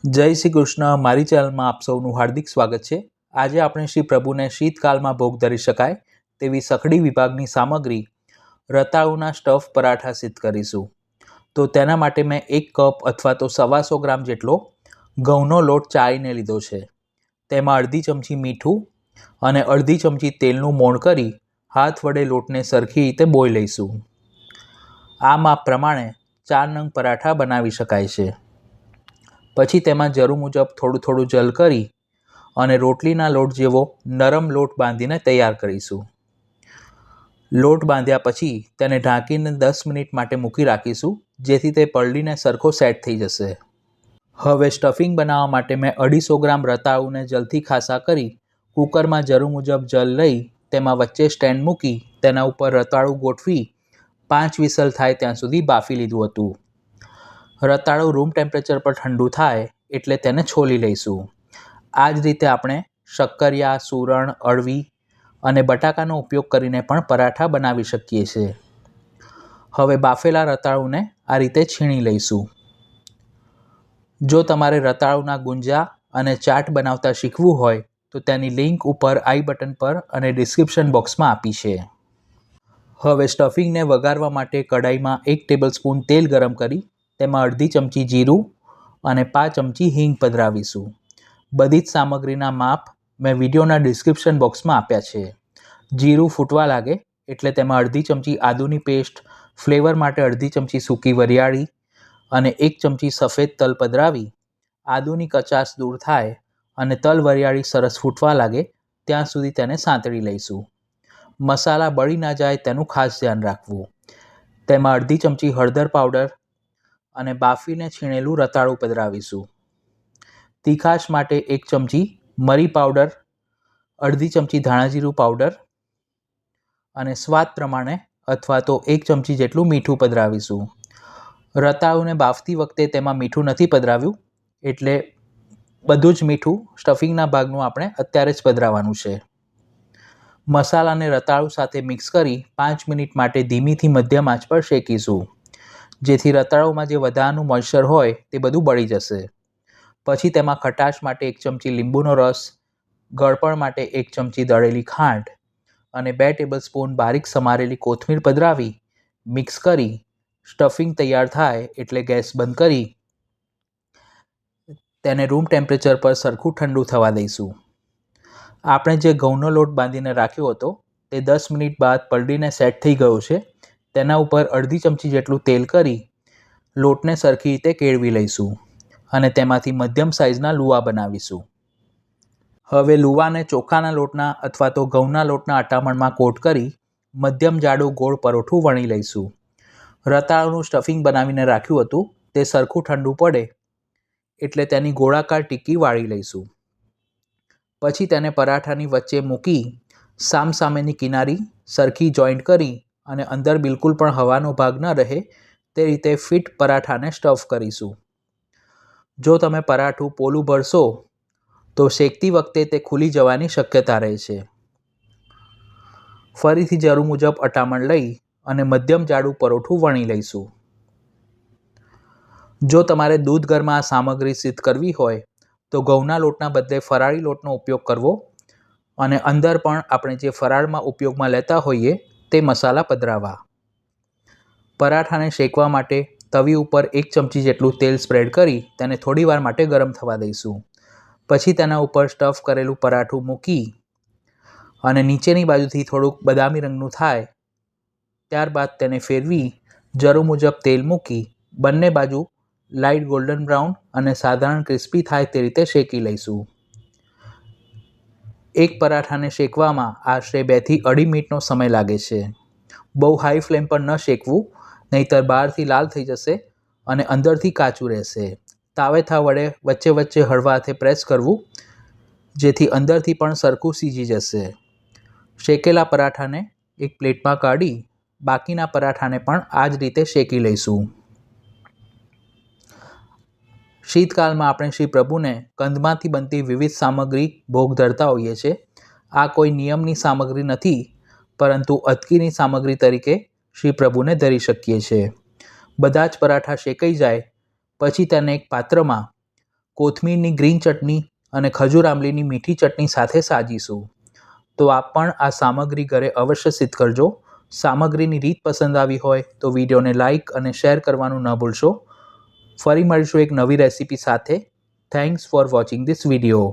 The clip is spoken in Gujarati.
જય શ્રી કૃષ્ણ। મારી ચેનલમાં આપ સૌનું હાર્દિક સ્વાગત છે। આજે આપણે શ્રી પ્રભુને શીતકાલમાં ભોગ ધરી શકાય તેવી સખડી વિભાગની સામગ્રી રતાળુના સ્ટફ પરાઠા સિદ્ધ કરીશું। તો તેના માટે મેં 1 કપ અથવા તો 125 ગ્રામ જેટલો ઘઉંનો લોટ ચાળીને લીધો છે। તેમાં અડધી ચમચી મીઠું અને અડધી ચમચી તેલનું મોણ કરી હાથ વડે લોટને સરખી રીતે બોળી લઈશું। આ માપ પ્રમાણે 4 નંગ પરાઠા બનાવી શકાય છે। પછી તેમાં જરૂર મુજબ થોડું થોડું જલ કરી અને રોટલીના લોટ જેવો નરમ લોટ બાંધીને તૈયાર કરીશું। લોટ બાંધ્યા પછી તેને ઢાંકીને 10 મિનિટ માટે મૂકી રાખીશું, જેથી તે પલળીને સરખો સેટ થઈ જશે। હવે સ્ટફિંગ બનાવવા માટે મેં 250 ગ્રામ રતાળુને જલથી ખાસા કરી કુકરમાં જરૂર મુજબ જલ લઈ તેમાં વચ્ચે સ્ટેન્ડ મૂકી તેના ઉપર રતાળું ગોઠવી 5 વિસલ થાય ત્યાં સુધી બાફી લીધું હતું। રતાળું રૂમ ટેમ્પરેચર પર ઠંડુ થાય એટલે તેને છોલી લઈશું। આ જ રીતે આપણે શક્કરિયા, સૂરણ, અળવી અને બટાકાનો ઉપયોગ કરીને પણ પરાઠા બનાવી શકીએ છીએ। હવે બાફેલા રતાળુને આ રીતે છીણી લઈશું। જો તમારે રતાળુના ગુંજા અને ચાટ બનાવતા શીખવું હોય તો તેની લિંક ઉપર આઈ બટન પર અને ડિસ્ક્રિપ્શન બોક્સમાં આપી છે। હવે સ્ટફિંગને વઘારવા માટે કઢાઈમાં 1 ટેબલસ્પૂન તેલ ગરમ કરી તેમાં અડધી ચમચી જીરું અને 5 ચમચી હિંગ પધરાવીશું। બધી જ સામગ્રીના માપ મેં વિડીયોના ડિસ્ક્રિપ્શન બોક્સમાં આપ્યા છે। જીરું ફૂટવા લાગે એટલે તેમાં અડધી ચમચી આદુની પેસ્ટ, ફ્લેવર માટે અડધી ચમચી સૂકી વરિયાળી અને 1 ચમચી સફેદ તલ પધરાવી આદુની કચાશ દૂર થાય અને તલ વરિયાળી સરસ ફૂટવા લાગે ત્યાં સુધી તેને સાંતળી લઈશું। મસાલા બળી ના જાય તેનું ખાસ ધ્યાન રાખવું। તેમાં અડધી ચમચી હળદર પાવડર અને બાફીને છીણેલું રતાળું પધરાવીશું। તીખાશ માટે 1 ચમચી મરી પાવડર, અડધી ચમચી ધાણાજીરું પાવડર અને સ્વાદ પ્રમાણે અથવા તો 1 ચમચી જેટલું મીઠું પધરાવીશું। રતાળુને બાફતી વખતે તેમાં મીઠું નથી પધરાવ્યું એટલે બધું જ મીઠું સ્ટફિંગના ભાગનું આપણે અત્યારે જ પધરાવવાનું છે। મસાલાને રતાળું સાથે મિક્સ કરી 5 મિનિટ માટે ધીમીથી મધ્યમ આંચ પર શેકીશું, જેથી રતાળુમાં જે વધારાનું મોઇશ્ચર હોય તે બધું બળી જશે। પછી તેમાં ખટાશ માટે 1 ચમચી લીંબુનો રસ, ગળપણ માટે 1 ચમચી દળેલી ખાંડ અને 2 ટેબલસ્પૂન બારીક સમારેલી કોથમીર પધરાવી મિક્સ કરી સ્ટફિંગ તૈયાર થાય એટલે ગેસ બંધ કરી તેને રૂમ ટેમ્પરેચર પર સરખું ઠંડુ થવા દઈશું। આપણે જે ઘઉંનો લોટ બાંધીને રાખ્યો હતો તે 10 મિનિટ બાદ પલળીને સેટ થઈ ગયો છે। તેના ઉપર અડધી ચમચી જેટલું તેલ કરી લોટને સરખી રીતે કેળવી લઈશું અને તેમાંથી મધ્યમ સાઇઝના લુવા બનાવીશું। હવે લુવાને ચોખાના લોટના અથવા તો ઘઉંના લોટના અટામણમાં કોટ કરી મધ્યમ જાડું ગોળ પરોઠું વણી લઈશું। રતાળુનું સ્ટફિંગ બનાવીને રાખ્યું હતું તે સરખું ઠંડુ પડે એટલે તેની ગોળાકાર ટિક્કી વાળી લઈશું। પછી તેને પરાઠાની વચ્ચે મૂકી સામસામેની કિનારી સરખી જોઈન્ટ કરી અને અંદર બિલકુલ પણ હવાનો ભાગ ન રહે તે રીતે ફિટ પરાઠાને સ્ટફ કરીશું। જો તમે પરાઠું પોલું ભરશો તો શેકતી વખતે તે ખુલી જવાની શક્યતા રહે છે। ફરીથી જરૂર મુજબ અટામણ લઈ અને મધ્યમ જાડું પરોઠું વણી લઈશું। જો તમારે દૂધ ઘરમાં આ સામગ્રી સિદ્ધ કરવી હોય તો ઘઉંના લોટના બદલે ફરાળી લોટનો ઉપયોગ કરવો અને અંદર પણ આપણે જે ફરાળમાં ઉપયોગમાં લેતા હોઈએ તે મસાલા પધરાવવા। પરાઠાને શેકવા માટે તવી ઉપર 1 ચમચી જેટલું તેલ સ્પ્રેડ કરી તેને થોડીવાર માટે ગરમ થવા દઈશું। પછી તેના ઉપર સ્ટફ કરેલું પરાઠું મૂકી અને નીચેની બાજુથી થોડુંક બદામી રંગનું થાય ત્યારબાદ તેને ફેરવી જરૂર મુજબ તેલ મૂકી બંને બાજુ લાઇટ ગોલ્ડન બ્રાઉન અને સાધારણ ક્રિસ્પી થાય તે રીતે શેકી લઈશું। એક પરાઠાને શેકવામાં આશરે 2 થી 2.5 મિનિટનો સમય લાગે છે। બહુ હાઈ ફ્લેમ પર ન શેકવું, નહીંતર બહારથી લાલ થઈ જશે અને અંદરથી કાચું રહેશે। તાવેથા વડે વચ્ચે વચ્ચે હળવા હાથે પ્રેસ કરવું, જેથી અંદરથી પણ સરખું સીજી જશે। શેકેલા પરાઠાને એક પ્લેટમાં કાઢી બાકીના પરાઠાને પણ આ જ રીતે શેકી લઈશું। શીતકાલમાં આપણે શ્રી પ્રભુને કંદમાંથી બનતી વિવિધ સામગ્રી ભોગ ધરતા હોઈએ છીએ। આ કોઈ નિયમની સામગ્રી નથી, પરંતુ અદકીની સામગ્રી તરીકે શ્રી પ્રભુને ધરી શકીએ છીએ। બધા જ પરાઠા શેકાઈ જાય પછી તેને એક પાત્રમાં કોથમીરની ગ્રીન ચટણી અને ખજૂર આંબલીની મીઠી ચટણી સાથે સાજીશું. તો આપ પણ આ સામગ્રી ઘરે અવશ્ય સિદ્ધ કરજો. સામગ્રીની રીત પસંદ આવી હોય તો વિડીયોને લાઇક અને શેર કરવાનું ન ભૂલશો. ફરી મળીશું એક નવી રેસીપી સાથે. Thanks for watching this video.